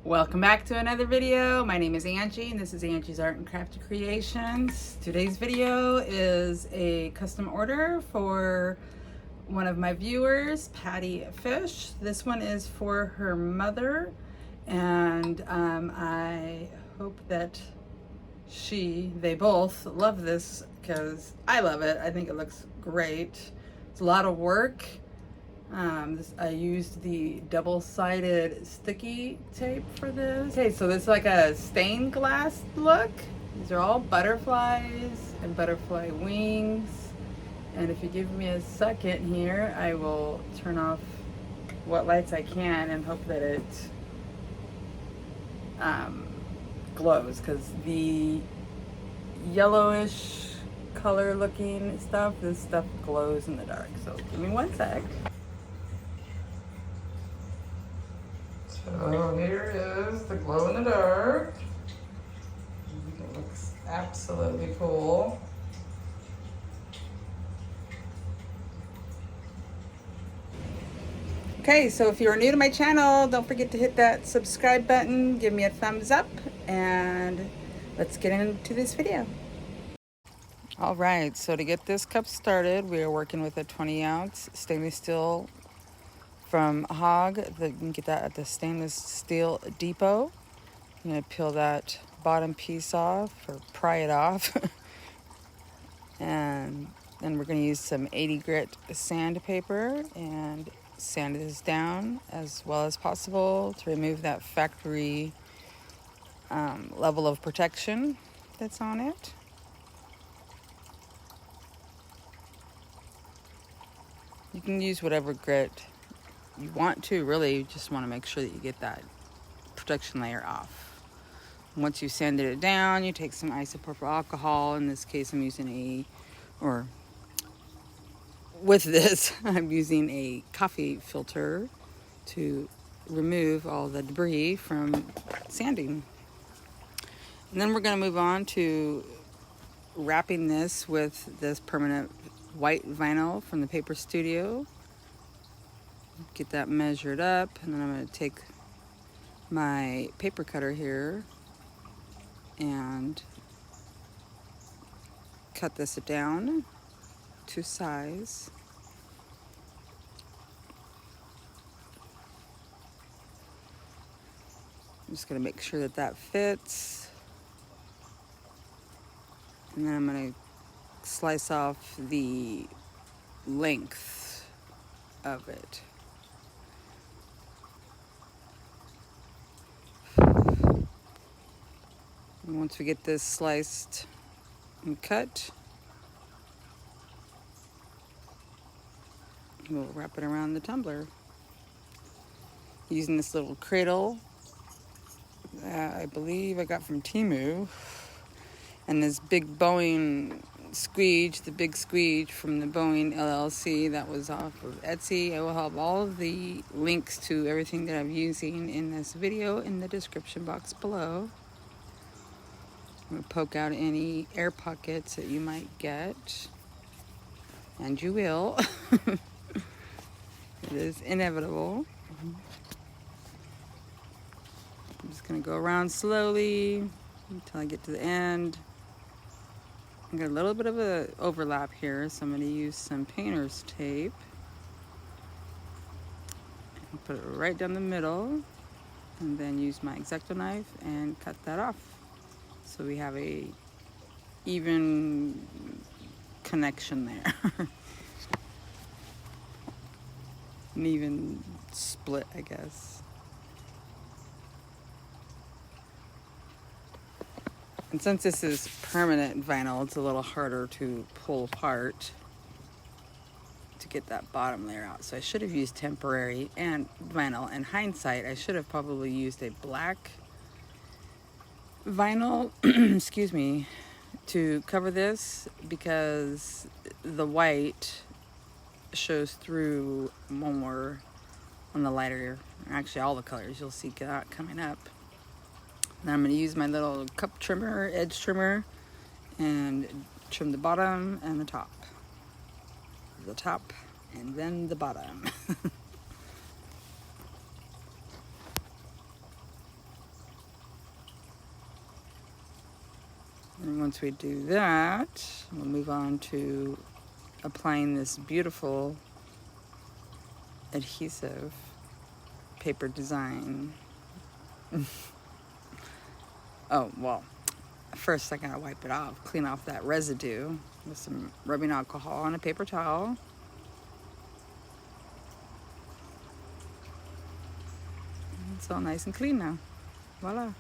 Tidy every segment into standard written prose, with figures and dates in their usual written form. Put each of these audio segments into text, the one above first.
Welcome back to another video. My name is Angie and this is Angie's Art and Crafty Creations. Today's video is a custom order for one of my viewers, Patty Fish. This one is for her mother, and I hope that they both love this because I love it. I think it looks great. It's a lot of work. I used the double-sided sticky tape for this. Okay, so this is like a stained glass look. These are all butterflies and butterfly wings. And if you give me a second here, I will turn off what lights I can and hope that it glows, because the yellowish color looking stuff, this stuff glows in the dark. So give me one sec. So here is the glow in the dark. It looks absolutely cool. Okay, so if you're new to my channel, don't forget to hit that subscribe button, give me a thumbs up, and let's get into this video. All right, so to get this cup started, we are working with a 20-ounce stainless steel from Hog. You can get that at the Stainless Steel Depot. I'm going to peel that bottom piece off, or pry it off. And then we're going to use some 80 grit sandpaper and sand this down as well as possible to remove that factory level of protection that's on it. You can use whatever grit you want to. Really, you just want to make sure that you get that protection layer off. Once you've sanded it down, you take some isopropyl alcohol. In this case, I'm using with this, I'm using a coffee filter to remove all the debris from sanding. And then we're going to move on to wrapping this with this permanent white vinyl from the Paper Studio. Get that measured up, and then I'm going to take my paper cutter here and cut this down to size. I'm just going to make sure that that fits, and then I'm going to slice off the length of it. And once we get this sliced and cut, we'll wrap it around the tumbler using this little cradle I believe I got from Temu, and this big Boeing squeegee, the Big Squeegee from the TheboanLLC that was off of Etsy. I will have all of the links to everything that I'm using in this video in the description box below. I'm going to poke out any air pockets that you might get, and you will. It is inevitable. I'm just going to go around slowly until I get to the end. I got a little bit of an overlap here, so I'm going to use some painter's tape and put it right down the middle, and then use my X-Acto knife and cut that off, so we have a even connection there. An even split, I guess. And since this is permanent vinyl, it's a little harder to pull apart to get that bottom layer out. So I should have used temporary and vinyl. In hindsight, I should have probably used a black vinyl, excuse me, to cover this, because the white shows through more on the lighter, actually all the colors you'll see that coming up. Then I'm going to use my little cup trimmer, edge trimmer, and trim the bottom and the top. The top and then the bottom. And once we do that, we'll move on to applying this beautiful adhesive paper design. Oh, well, first I gotta wipe it off, clean off that residue with some rubbing alcohol on a paper towel. It's all nice and clean now. Voila.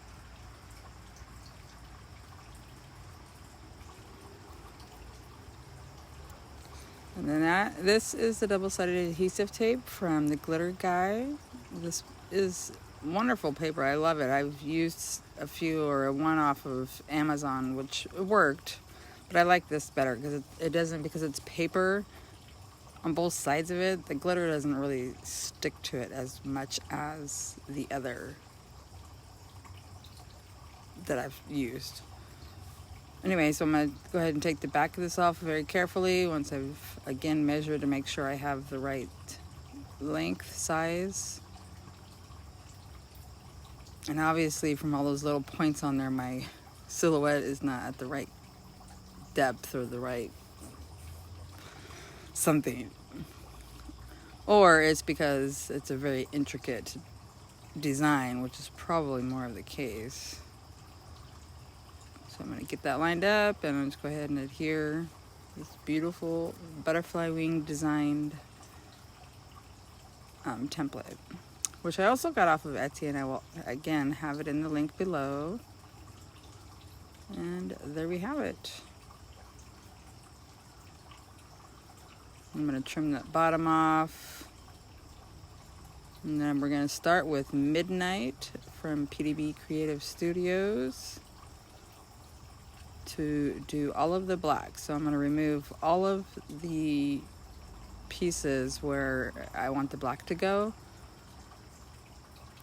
And then this is the double-sided adhesive tape from the Glitter Guy. This is wonderful paper. I love it. I've used a few or one off of Amazon, which worked, but I like this better because it doesn't, because it's paper on both sides of it. The glitter doesn't really stick to it as much as the other that I've used. Anyway, so I'm going to go ahead and take the back of this off very carefully once I've again measured to make sure I have the right length, size. And obviously from all those little points on there, my silhouette is not at the right depth or the right something. Or it's because it's a very intricate design, which is probably more of the case. So I'm going to get that lined up and I'll just go ahead and adhere this beautiful butterfly wing designed template, which I also got off of Etsy, and I will again have it in the link below. And there we have it. I'm going to trim that bottom off. And then we're going to start with Midnight from PDB Creative Studios to do all of the black. So I'm going to remove all of the pieces where I want the black to go.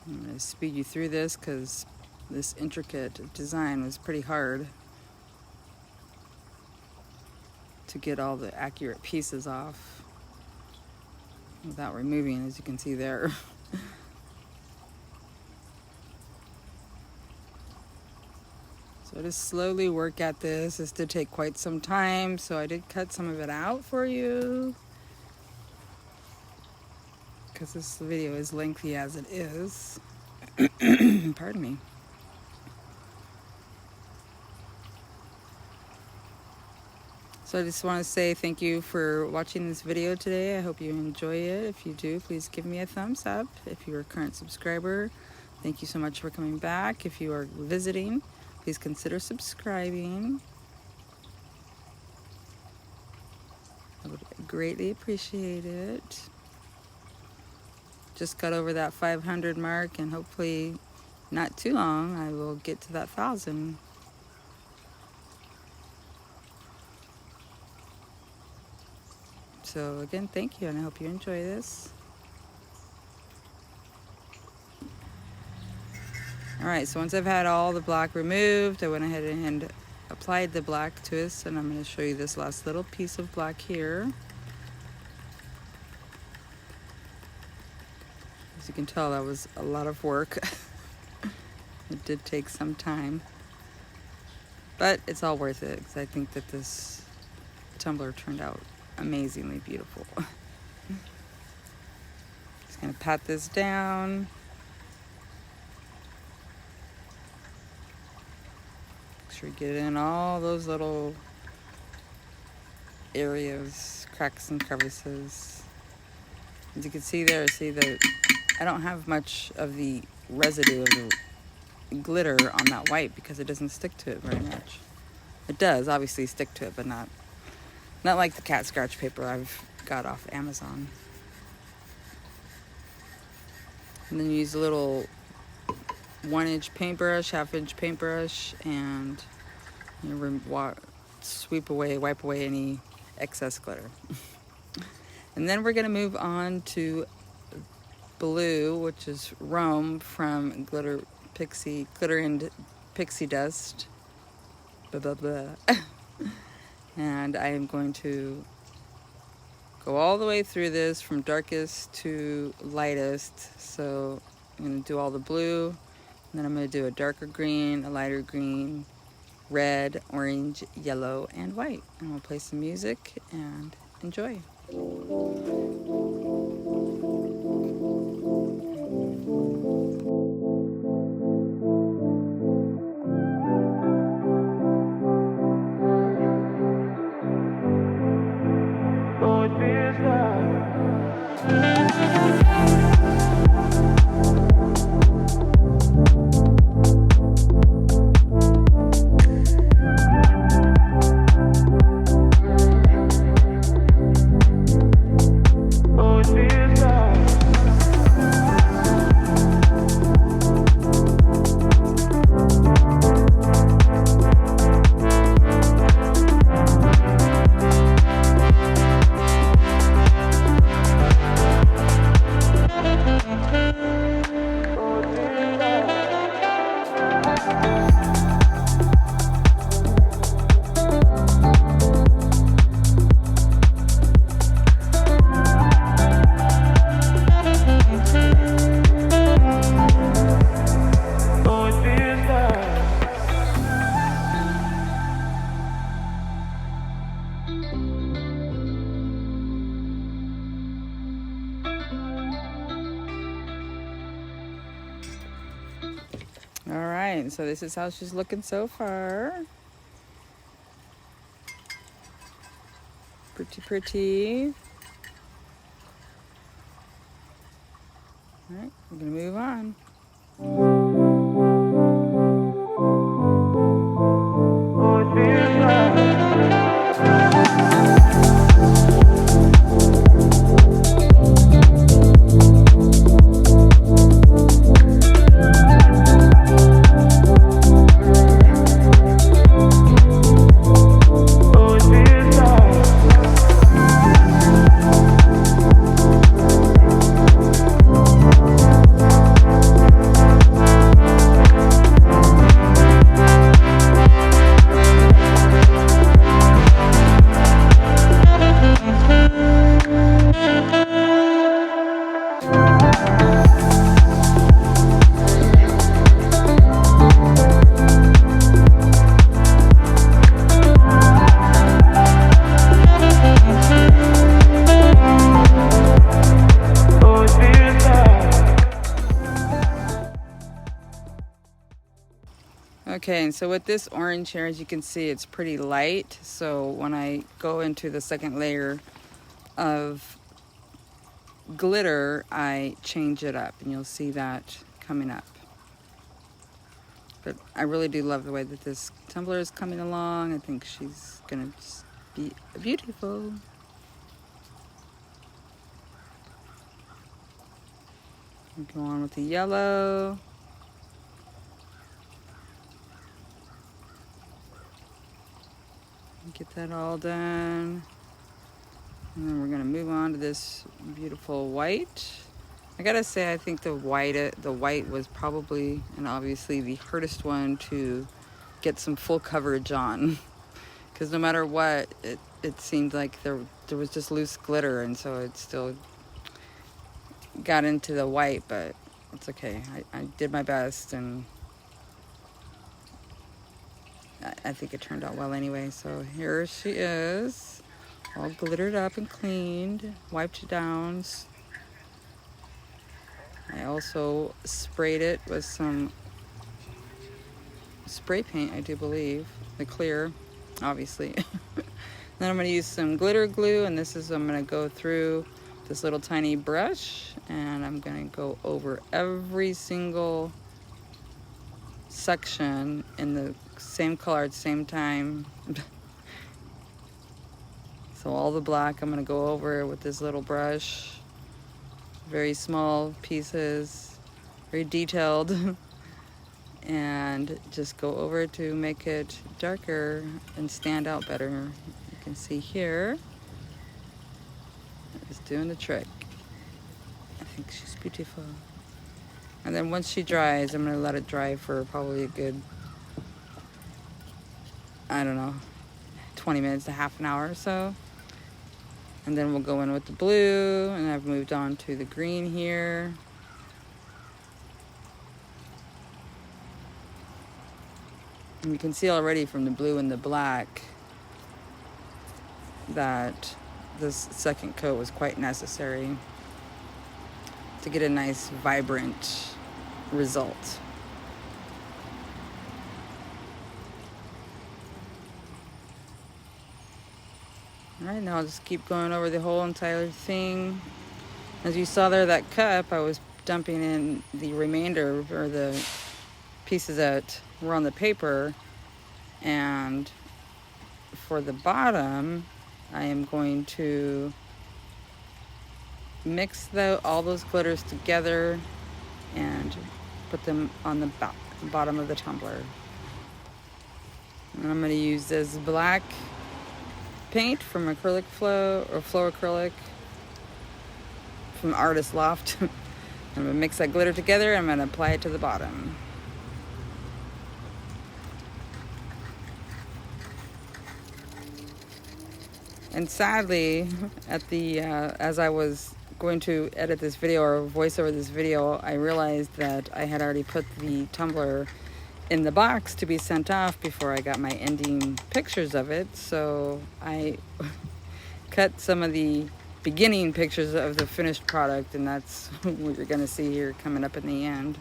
I'm going to speed you through this because this intricate design was pretty hard to get all the accurate pieces off without removing, as you can see there. So just slowly work at this. This did take quite some time, so I did cut some of it out for you because this video is lengthy as it is. Pardon me. So I just want to say thank you for watching this video today. I hope you enjoy it. If you do, please give me a thumbs up. If you're a current subscriber, thank you so much for coming back. If you are visiting, please consider subscribing. I would greatly appreciate it. Just got over that 500 mark, and hopefully not too long I will get to that 1,000. So again, thank you, and I hope you enjoy this. Alright, so once I've had all the black removed, I went ahead and applied the black twist, and I'm going to show you this last little piece of black here. As you can tell, that was a lot of work. It did take some time, but it's all worth it because I think that this tumbler turned out amazingly beautiful. Just going to pat this down. Make sure you get in all those little areas, cracks and crevices. As you can see there, see that I don't have much of the residue of the glitter on that white because it doesn't stick to it very much. It does obviously stick to it, but not like the cat scratch paper I've got off Amazon. And then you use a little 1-inch paintbrush, 1/2-inch paintbrush, and you wipe away any excess glitter. And then we're going to move on to blue, which is Rome from Pixie, Glitter and Pixie Dust. Blah, blah, blah. And I am going to go all the way through this from darkest to lightest. So I'm going to do all the blue, and then I'm going to do a darker green, a lighter green, red, orange, yellow, and white. And we'll play some music and enjoy. Alright, so this is how she's looking so far. Pretty, pretty. Alright, we're gonna move on. Okay, and so with this orange here, as you can see, it's pretty light. So when I go into the second layer of glitter, I change it up, and you'll see that coming up. But I really do love the way that this tumbler is coming along. I think she's gonna just be beautiful. Go on with the yellow. Get that all done. And then we're gonna move on to this beautiful white. I gotta say, I think the white was probably, and obviously, the hardest one to get some full coverage on. Because no matter what, it seemed like there was just loose glitter, and so it still got into the white, but it's okay. I did my best, and I think it turned out well anyway. So here she is, all glittered up and cleaned, wiped down. I also sprayed it with some spray paint, I do believe, the clear, obviously. Then I'm going to use some glitter glue, and I'm going to go through this little tiny brush, and I'm going to go over every single section in the same color at the same time. So all the black I'm going to go over with this little brush. Very small pieces, very detailed. And just go over to make it darker and stand out better. You can see here, it's doing the trick. I think she's beautiful. And then once she dries, I'm gonna let it dry for probably a good, I don't know, 20 minutes to half an hour or so. And then we'll go in with the blue, and I've moved on to the green here. And you can see already from the blue and the black that this second coat was quite necessary to get a nice vibrant result. Alright, now I'll just keep going over the whole entire thing. As you saw there, that cup, I was dumping in the remainder, or the pieces that were on the paper. And for the bottom, I am going to mix all those glitters together and put them on the bottom of the tumbler. And I'm going to use this black paint from Acrylic Flow, or Flow Acrylic from Artist Loft. I'm going to mix that glitter together and I'm going to apply it to the bottom. And sadly, at the as I was going to edit this video or voice over this video, I realized that I had already put the tumbler in the box to be sent off before I got my ending pictures of it. So I cut some of the beginning pictures of the finished product, and that's what you're gonna see here coming up in the end.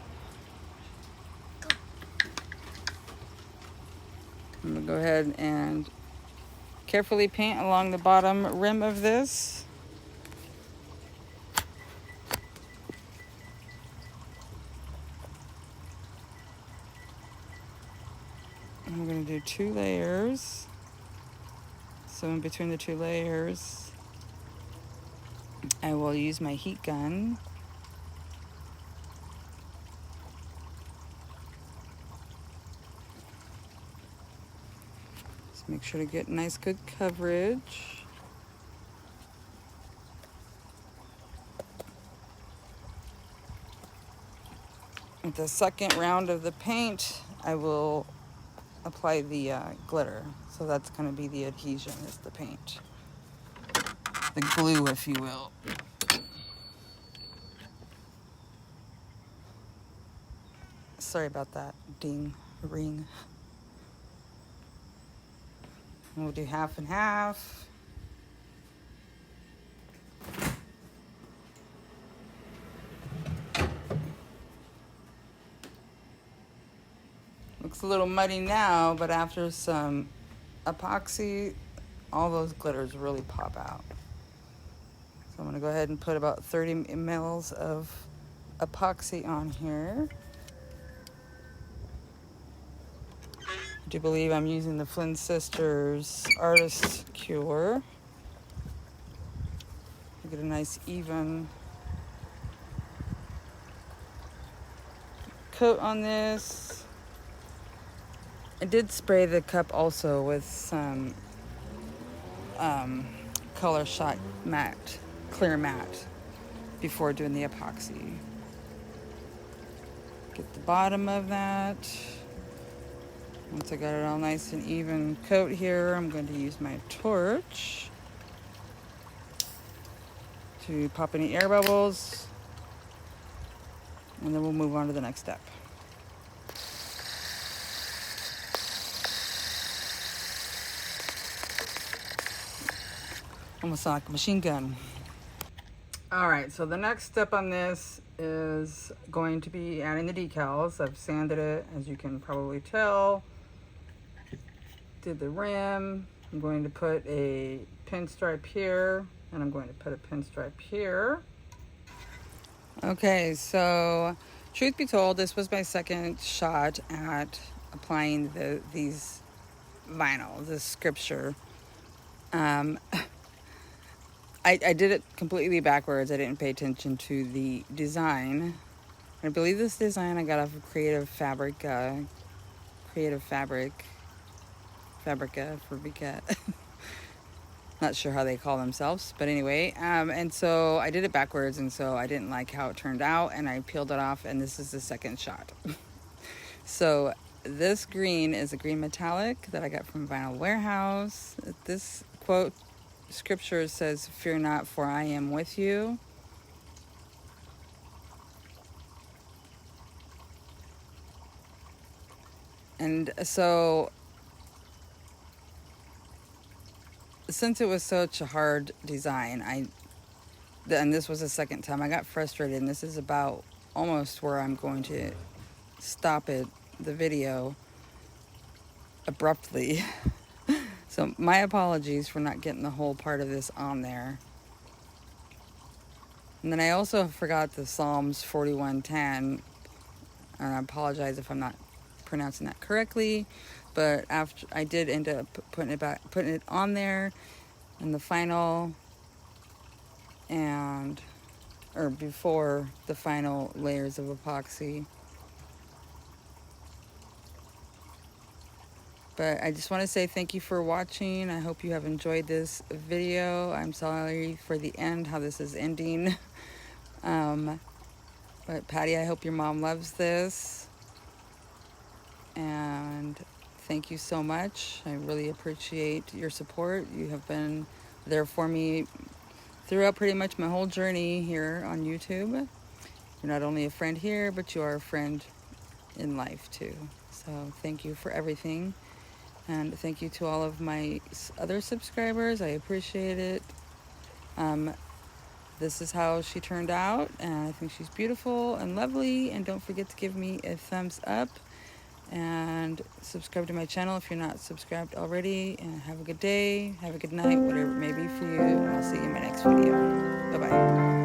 I'm gonna go ahead and carefully paint along the bottom rim of this. And we're going to do 2 layers. So in between the 2 layers, I will use my heat gun. Just make sure to get nice good coverage. With the second round of the paint, I will apply the glitter. So that's going to be the adhesion, is the paint. The glue, if you will. Sorry about that ding ring. We'll do half and half. Looks a little muddy now, but after some epoxy, all those glitters really pop out. So I'm going to go ahead and put about 30 ml of epoxy on here. I do believe I'm using the Flynn Sisters Artist Cure. Get a nice even coat on this. I did spray the cup also with some color shot matte, clear matte, before doing the epoxy. Get the bottom of that. Once I got it all nice and even coat here, I'm going to use my torch to pop any air bubbles, and then we'll move on to the next step. Almost like a machine gun. All right, so the next step on this is going to be adding the decals. I've sanded it, as you can probably tell. Did the rim. I'm going to put a pinstripe here, and I'm going to put a pinstripe here. Okay, so truth be told, this was my second shot at applying these vinyl, this scripture. I did it completely backwards. I didn't pay attention to the design. I believe this design I got off of Fabrica, not sure how they call themselves, but anyway, and so I did it backwards, and so I didn't like how it turned out, and I peeled it off, and this is the second shot. So this green is a green metallic that I got from Vinyl Warehouse. This quote scripture says, "Fear not, for I am with you." And so, since it was such a hard design, and this was the second time, I got frustrated, and this is about almost where I'm going to stop the video abruptly. So my apologies for not getting the whole part of this on there. And then I also forgot the Psalms 41:10, and I apologize if I'm not pronouncing that correctly, but after I did end up putting it on there in the final, or before the final layers of epoxy. But I just want to say thank you for watching. I hope you have enjoyed this video. I'm sorry for the end, how this is ending. But Patty, I hope your mom loves this. And thank you so much. I really appreciate your support. You have been there for me throughout pretty much my whole journey here on YouTube. You're not only a friend here, but you are a friend in life too. So thank you for everything. And thank you to all of my other subscribers. I appreciate it. This is how she turned out, and I think she's beautiful and lovely. And don't forget to give me a thumbs up and subscribe to my channel if you're not subscribed already. And have a good day, have a good night, whatever it may be for you. And I'll see you in my next video. Bye-bye.